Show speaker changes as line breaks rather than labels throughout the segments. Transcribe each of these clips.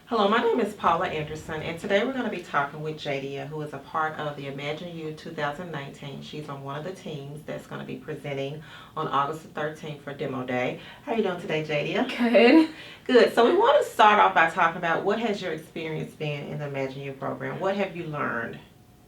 Hello, my name is Paula Anderson, and today we're going to be talking with Jadia, who is a part of the ImagineU 2019. She's on one of the teams that's going to be presenting on August the 13th for Demo Day. How are you doing today, Jadia?
Good.
Good. So we want to start off by talking about what has your experience been in the ImagineU program? What have you learned?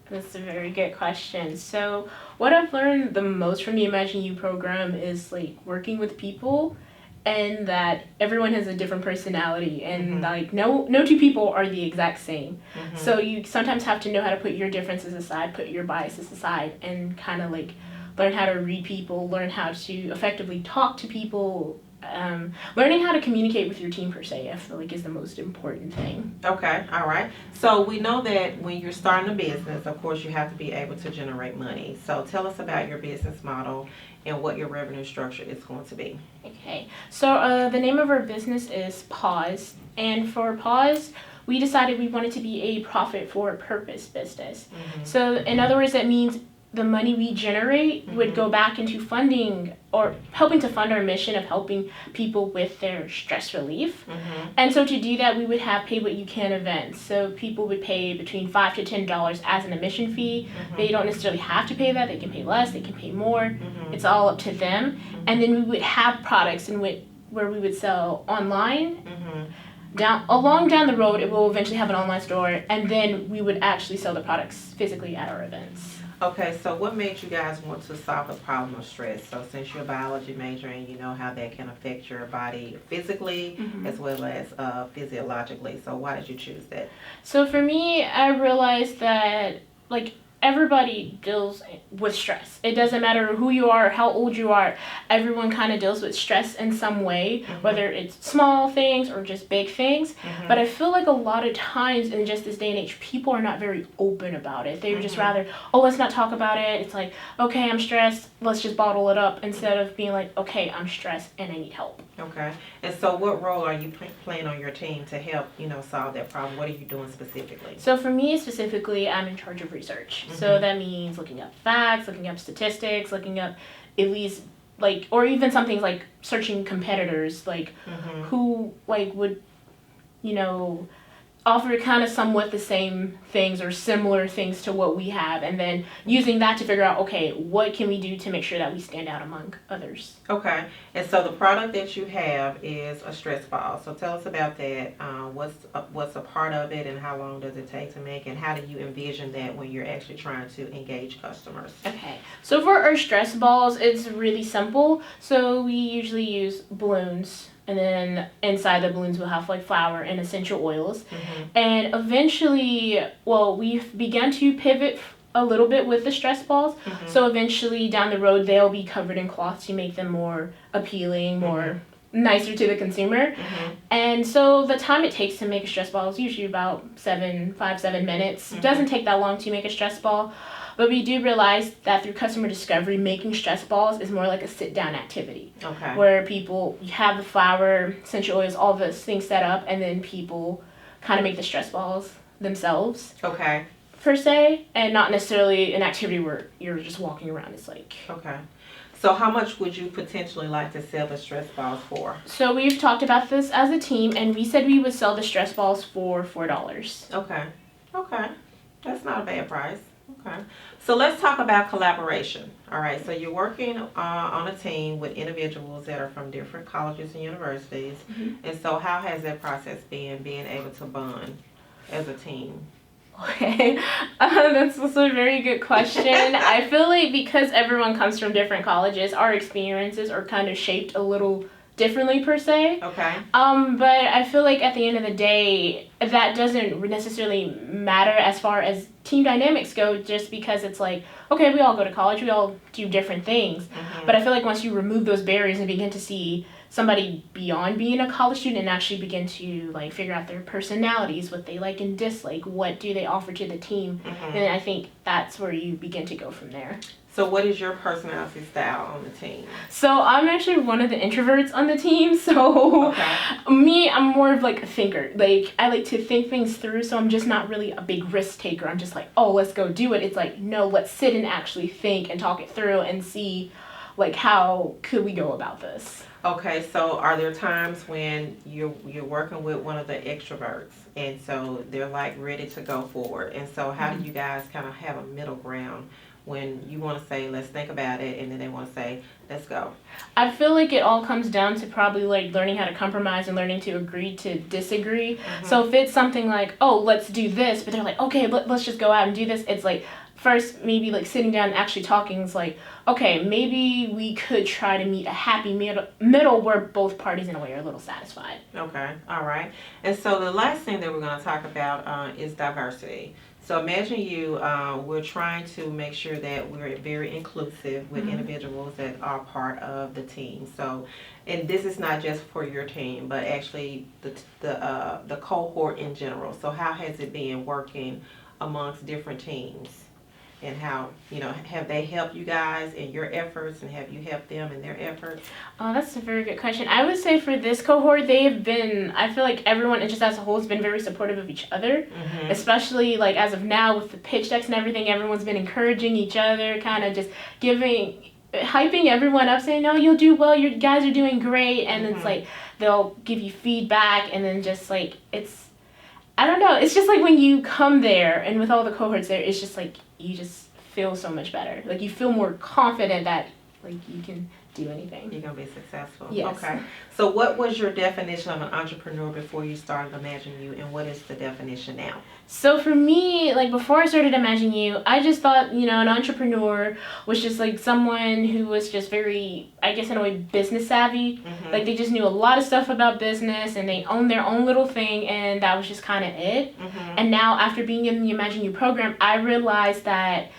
That's a very good question. So, what I've learned the most from the ImagineU program is like working with people and that everyone has a different personality and like no two people are the exact same. So, you sometimes have to know how to put your differences aside, put your biases aside and kind of like learn how to read people, learn how to effectively talk to people. Learning how to communicate with your team per se, I feel like is the most important thing.
Okay, all right. So we know that when you're starting a business, of course, you have to be able to generate money. So tell us about your business model and what your revenue structure is going to be.
Okay, so the name of our business is Pause, and for Pause, we decided we wanted to be a profit for purpose business. So in other words, that means the money we generate would go back into funding or helping to fund our mission of helping people with their stress relief. And so to do that, we would have pay what you can events. So people would pay between $5 to $10 as an admission fee. They don't necessarily have to pay that. They can pay less. They can pay more. It's all up to them. And then we would have products where we would sell online. Down the road, it will eventually have an online store, and then we would actually sell the products physically at our events.
Okay, so what made you guys want to solve the problem of stress? So since you're a biology major and you know how that can affect your body physically as well as physiologically, so why did you choose that?
So for me, I realized that like everybody deals with stress. It doesn't matter who you are, how old you are. Everyone kind of deals with stress in some way, whether it's small things or just big things. But I feel like a lot of times in just this day and age, people are not very open about it. They would just rather, oh, let's not talk about it. It's like, okay, I'm stressed. Let's just bottle it up instead of being like, okay, I'm stressed and I need help.
Okay. And so what role are you playing on your team to help, solve that problem? What are you doing specifically?
So for me specifically, I'm in charge of research. So that means looking up facts, looking up statistics, looking up at least like, or even some things like searching competitors, like who like would, offer kind of somewhat the same things or similar things to what we have, and then using that to figure out, okay, what can we do to make sure that we stand out among others.
Okay, and so the product that you have is a stress ball. So tell us about that. What's a part of it, and how long does it take to make, and how do you envision that when you're actually trying to engage customers?
Okay, so for our stress balls, it's really simple. So we usually use balloons, and then inside the balloons we'll have like flour and essential oils. And eventually, we've begun to pivot a little bit with the stress balls. So eventually down the road, they'll be covered in cloth to make them more appealing, more nicer to the consumer. And so the time it takes to make a stress ball is usually about 7 minutes. It doesn't take that long to make a stress ball. But we do realize that through customer discovery, making stress balls is more like a sit-down activity.
Okay.
Where people have the flour, essential oils, all those things set up, and then people kind of make the stress balls themselves.
Okay.
Per se, and not necessarily an activity where you're just walking around. It's like...
Okay. So how much would you potentially like to sell the stress balls for?
So we've talked about this as a team, and we said we would sell the stress balls for $4.
Okay. Okay. That's not a bad price. Okay. So let's talk about collaboration. All right. So you're working on a team with individuals that are from different colleges and universities. And so how has that process been, being able to bond as a team?
Okay, that's also a very good question. I feel like because everyone comes from different colleges, our experiences are kind of shaped a little differently per se.
Okay.
But I feel like at the end of the day, that doesn't necessarily matter as far as team dynamics go, just because it's like, okay, we all go to college, we all do different things. But I feel like once you remove those barriers and begin to see somebody beyond being a college student and actually begin to like figure out their personalities, what they like and dislike, what do they offer to the team, then I think that's where you begin to go from there.
So what is your personality style on the team?
So I'm actually one of the introverts on the team. So me, I'm more of like a thinker. Like I like to think things through. So I'm just not really a big risk taker. I'm just like, oh, let's go do it. It's like, no, let's sit and actually think and talk it through and see like how could we go about this.
Okay, so are there times when you're working with one of the extroverts and so they're like ready to go forward? And so how do you guys kind of have a middle ground when you want to say, let's think about it, and then they want to say, let's go?
I feel like it all comes down to probably like learning how to compromise and learning to agree to disagree. So if it's something like, oh, let's do this, but they're like, okay, let's just go out and do this. It's like, first maybe like sitting down and actually talking is like, okay, maybe we could try to meet a happy middle where both parties in a way are a little satisfied.
Okay, all right. And so the last thing that we're going to talk about is diversity. So ImagineU, we're trying to make sure that we're very inclusive with individuals that are part of the team. So, and this is not just for your team, but actually the cohort in general. So how has it been working amongst different teams? And how, have they helped you guys in your efforts, and have you helped them in their efforts?
Oh, that's a very good question. I would say for this cohort, I feel like everyone, and just as a whole, has been very supportive of each other. Especially like as of now with the pitch decks and everything, everyone's been encouraging each other, kind of just hyping everyone up, saying, no, you'll do well, you guys are doing great. And it's like, they'll give you feedback, and then just like, I don't know, it's just like when you come there and with all the cohorts there, it's just like, you just feel so much better. Like you feel more confident that like you can do anything.
You're going to be successful.
Yes.
Okay. So what was your definition of an entrepreneur before you started ImagineU, and what is the definition now?
So for me, like before I started ImagineU, I just thought, an entrepreneur was just like someone who was just very, I guess in a way, business savvy. Like they just knew a lot of stuff about business and they owned their own little thing, and that was just kind of it. And now after being in the ImagineU program, I realized that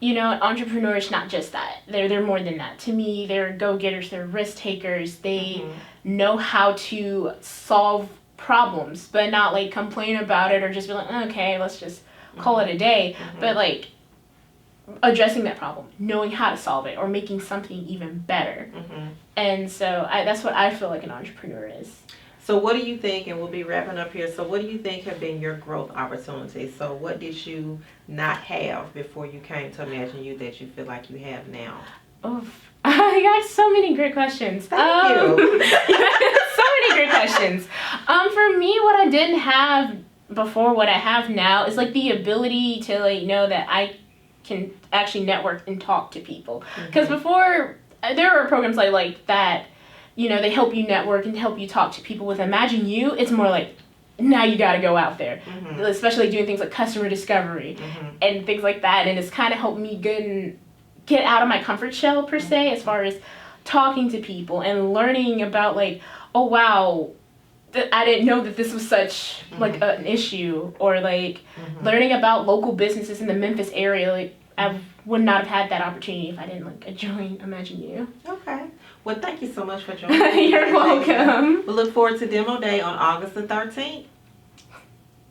an entrepreneur is not just that. They're more than that. To me, they're go-getters, they're risk-takers. They know how to solve problems, but not like complain about it or just be like, okay, let's just call it a day. But like addressing that problem, knowing how to solve it, or making something even better. And so that's what I feel like an entrepreneur is.
So what do you think, and we'll be wrapping up here, so what do you think have been your growth opportunities? So what did you not have before you came to ImagineU that you feel like you have now?
Oh, I got so many great questions.
Thank you.
So many great questions. For me, what I didn't have before, what I have now, is like the ability to like know that I can actually network and talk to people. Because before, there are programs like that, they help you network and help you talk to people. With ImagineU, it's more like, now you got to go out there, especially doing things like customer discovery and things like that. And it's kind of helped me get out of my comfort shell, per se, as far as talking to people and learning about like, oh wow, I didn't know that this was such like an issue, or like learning about local businesses in the Memphis area. Like I would not have had that opportunity if I didn't like join ImagineU.
Okay. Well, thank you so much for joining me.
You're welcome.
We look forward to Demo Day on August the 13th.